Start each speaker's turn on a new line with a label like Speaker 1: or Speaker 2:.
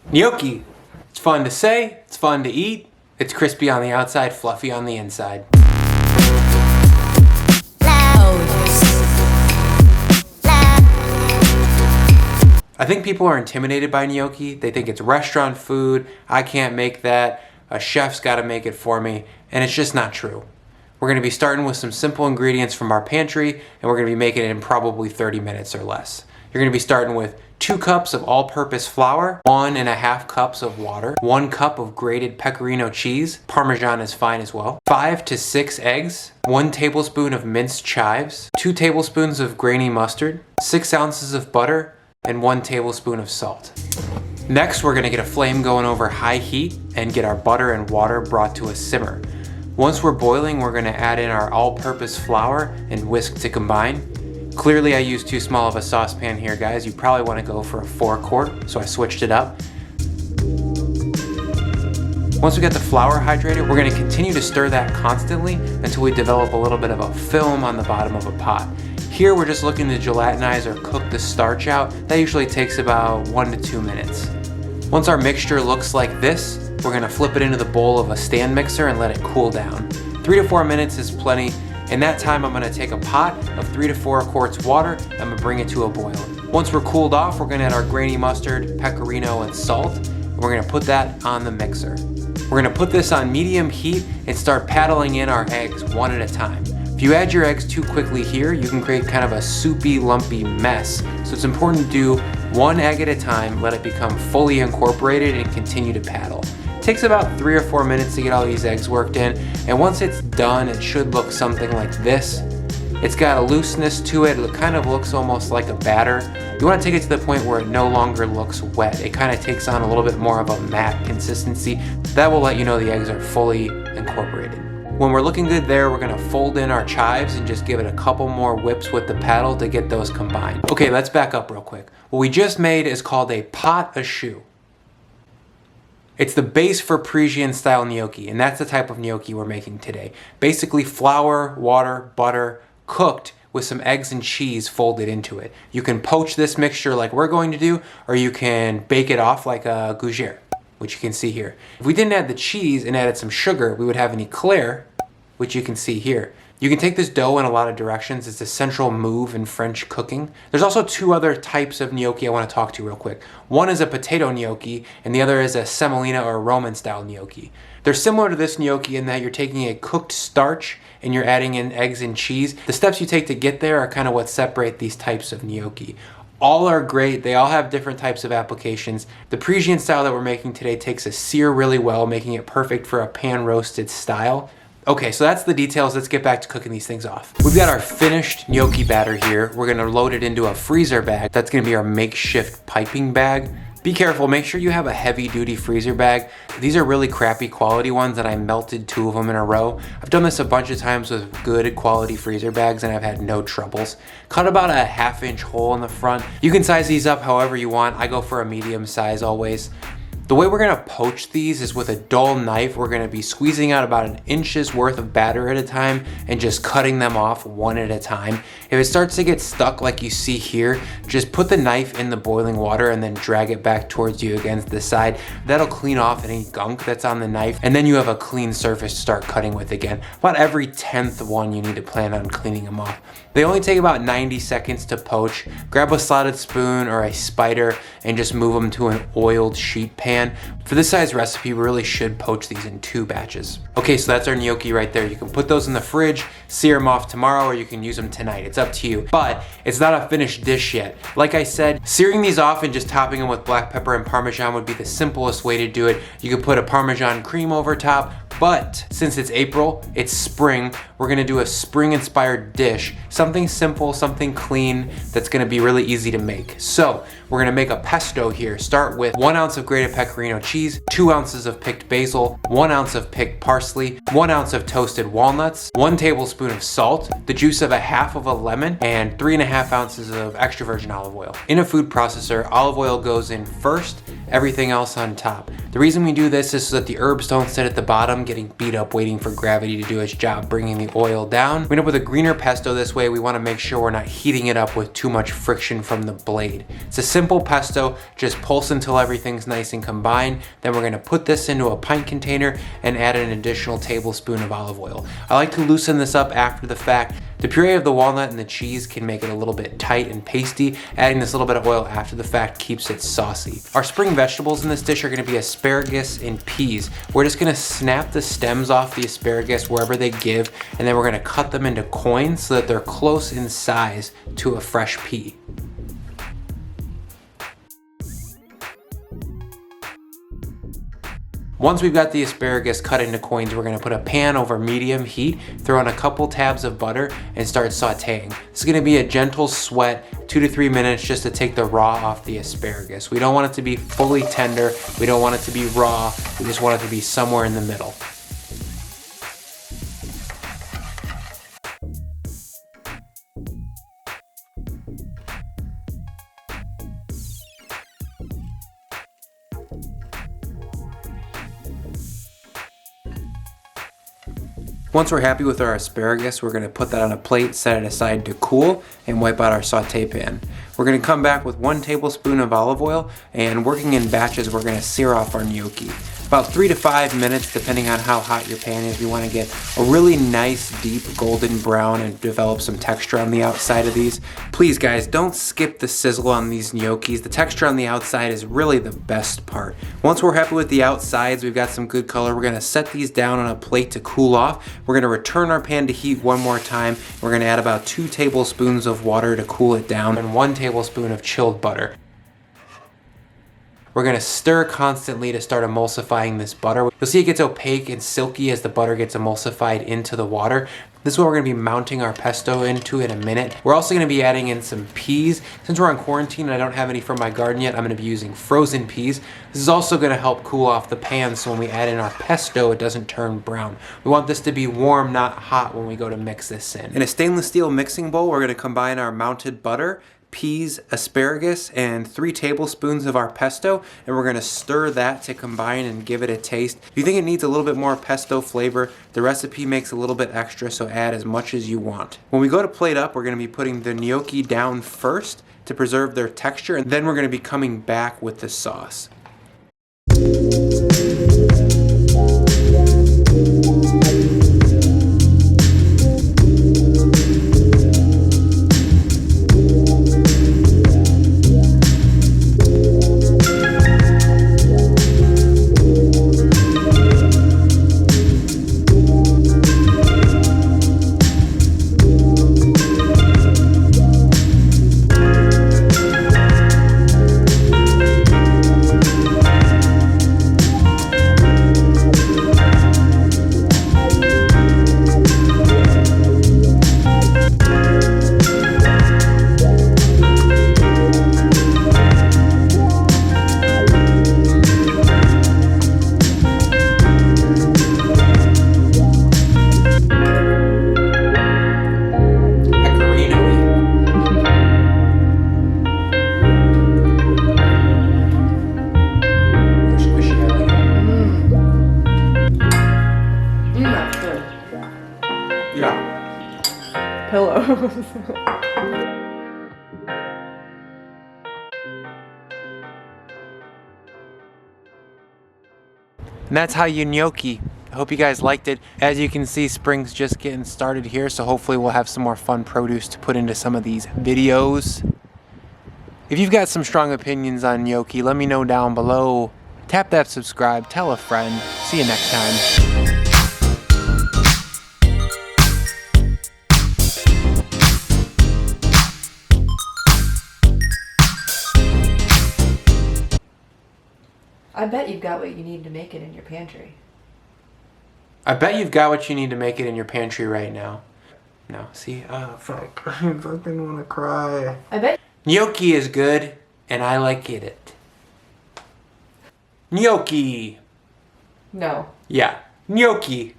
Speaker 1: Gnocchi. It's fun to say, it's fun to eat, it's crispy on the outside, fluffy on the inside. I think people are intimidated by gnocchi. They think it's restaurant food, I can't make that, a chef's gotta make it for me, and it's just not true. We're gonna be starting with some simple ingredients from our pantry, and we're gonna be making it in probably 30 minutes or less. You're gonna be starting with 2 cups of all-purpose flour, 1.5 cups of water, 1 cup of grated pecorino cheese, Parmesan is fine as well, 5 to 6 eggs, 1 tablespoon of minced chives, 2 tablespoons of grainy mustard, 6 ounces of butter, and 1 tablespoon of salt. Next, we're gonna get a flame going over high heat and get our butter and water brought to a simmer. Once we're boiling, we're gonna add in our all-purpose flour and whisk to combine. Clearly, I used too small of a saucepan here, guys. You probably wanna go for a 4-quart, so I switched it up. Once we get the flour hydrated, we're gonna continue to stir that constantly until we develop a little bit of a film on the bottom of a pot. Here, we're just looking to gelatinize or cook the starch out. That usually takes about 1 to 2 minutes. Once our mixture looks like this, we're gonna flip it into the bowl of a stand mixer and let it cool down. 3 to 4 minutes is plenty. In that time, I'm gonna take a pot of 3 to 4 quarts water, and I'm gonna bring it to a boil. Once we're cooled off, we're gonna add our grainy mustard, pecorino, and salt, and we're gonna put that on the mixer. We're gonna put this on medium heat and start paddling in our eggs one at a time. If you add your eggs too quickly here, you can create kind of a soupy, lumpy mess. So it's important to do 1 egg at a time, let it become fully incorporated, and continue to paddle. It takes about 3 or 4 minutes to get all these eggs worked in, and once it's done, it should look something like this. It's got a looseness to it. It kind of looks almost like a batter. You want to take it to the point where it no longer looks wet. It kind of takes on a little bit more of a matte consistency. That will let you know the eggs are fully incorporated. When we're looking good there, we're gonna fold in our chives and just give it a couple more whips with the paddle to get those combined. Okay, let's back up real quick. What we just made is called a pot au choux. It's the base for Parisian style gnocchi, and that's the type of gnocchi we're making today. Basically flour, water, butter, cooked with some eggs and cheese folded into it. You can poach this mixture like we're going to do, or you can bake it off like a gougere, which you can see here. If we didn't add the cheese and added some sugar, we would have an eclair, which you can see here. You can take this dough in a lot of directions. It's a central move in French cooking. There's also 2 other types of gnocchi I want to talk to real quick. One is a potato gnocchi, and the other is a semolina or Roman style gnocchi. They're similar to this gnocchi in that you're taking a cooked starch and you're adding in eggs and cheese. The steps you take to get there are kind of what separate these types of gnocchi. All are great, they all have different types of applications. The Parisian style that we're making today takes a sear really well, making it perfect for a pan roasted style. Okay, so that's the details. Let's get back to cooking these things off. We've got our finished gnocchi batter here. We're gonna load it into a freezer bag. That's gonna be our makeshift piping bag. Be careful, make sure you have a heavy duty freezer bag. These are really crappy quality ones and I melted 2 of them in a row. I've done this a bunch of times with good quality freezer bags and I've had no troubles. Cut about a 1/2 inch hole in the front. You can size these up however you want. I go for a medium size always. The way we're gonna poach these is with a dull knife. We're gonna be squeezing out about 1 inch's worth of batter at a time and just cutting them off 1 at a time. If it starts to get stuck like you see here, just put the knife in the boiling water and then drag it back towards you against the side. That'll clean off any gunk that's on the knife, and then you have a clean surface to start cutting with again. About every 10th one you need to plan on cleaning them off. They only take about 90 seconds to poach. Grab a slotted spoon or a spider and just move them to an oiled sheet pan. For this size recipe, we really should poach these in 2 batches. Okay, so that's our gnocchi right there. You can put those in the fridge, sear them off tomorrow, or you can use them tonight. It's up to you, but it's not a finished dish yet. Like I said, searing these off and just topping them with black pepper and Parmesan would be the simplest way to do it. You could put a Parmesan cream over top, but since it's April, it's spring, we're gonna do a spring inspired dish. Something simple, something clean, that's gonna be really easy to make. So we're gonna make a pesto here. Start with 1 ounce of grated pecorino cheese, 2 ounces of picked basil, 1 ounce of picked parsley, 1 ounce of toasted walnuts, 1 tablespoon of salt, the juice of a half of a lemon, and 3.5 ounces of extra virgin olive oil. In a food processor, olive oil goes in first, everything else on top. The reason we do this is so that the herbs don't sit at the bottom getting beat up waiting for gravity to do its job bringing the oil down. We end up with a greener pesto this way. We want to make sure we're not heating it up with too much friction from the blade. It's a simple pesto, just pulse until everything's nice and combined. Then we're going to put this into a pint container and add an additional tablespoon of olive oil. I like to loosen this up after the fact. The puree of the walnut and the cheese can make it a little bit tight and pasty. Adding this little bit of oil after the fact keeps it saucy. Our spring vegetables in this dish are going to be asparagus and peas. We're just going to snap the stems off the asparagus wherever they give, and then we're going to cut them into coins so that they're close in size to a fresh pea. Once we've got the asparagus cut into coins, we're gonna put a pan over medium heat, throw in a couple tabs of butter, and start sauteing. This is gonna be a gentle sweat, 2 to 3 minutes just to take the raw off the asparagus. We don't want it to be fully tender, we don't want it to be raw, we just want it to be somewhere in the middle. Once we're happy with our asparagus, we're going to put that on a plate, set it aside to cool, and wipe out our saute pan. We're going to come back with 1 tablespoon of olive oil, and working in batches, we're going to sear off our gnocchi. About 3 to 5 minutes, depending on how hot your pan is. We want to get a really nice, deep golden brown and develop some texture on the outside of these. Please guys, don't skip the sizzle on these gnocchis. The texture on the outside is really the best part. Once we're happy with the outsides, we've got some good color, we're going to set these down on a plate to cool off. We're going to return our pan to heat one more time. We're going to add about 2 tablespoons of water to cool it down and 1 tablespoon of chilled butter. We're gonna stir constantly to start emulsifying this butter. You'll see it gets opaque and silky as the butter gets emulsified into the water. This is what we're gonna be mounting our pesto into in a minute. We're also gonna be adding in some peas. Since we're on quarantine and I don't have any from my garden yet, I'm gonna be using frozen peas. This is also gonna help cool off the pan so when we add in our pesto, it doesn't turn brown. We want this to be warm, not hot when we go to mix this in. In a stainless steel mixing bowl, we're gonna combine our mounted butter, peas, asparagus, and 3 tablespoons of our pesto, and we're gonna stir that to combine and give it a taste. If you think it needs a little bit more pesto flavor, the recipe makes a little bit extra, so add as much as you want. When we go to plate up, we're gonna be putting the gnocchi down first to preserve their texture, and then we're gonna be coming back with the sauce.
Speaker 2: Pillows.
Speaker 1: And that's how you gnocchi. I hope you guys liked it. As you can see, spring's just getting started here, so hopefully we'll have some more fun produce to put into some of these videos. If you've got some strong opinions on gnocchi, let me know down below. Tap that subscribe, tell a friend. See you next time.
Speaker 2: I bet you've got what you need to make it in your pantry.
Speaker 1: I bet you've got what you need to make it in your pantry right now. No, see, fuck. I fucking wanna cry.
Speaker 2: I bet
Speaker 1: Gnocchi is good, and I like it. Gnocchi!
Speaker 2: No.
Speaker 1: Yeah, gnocchi.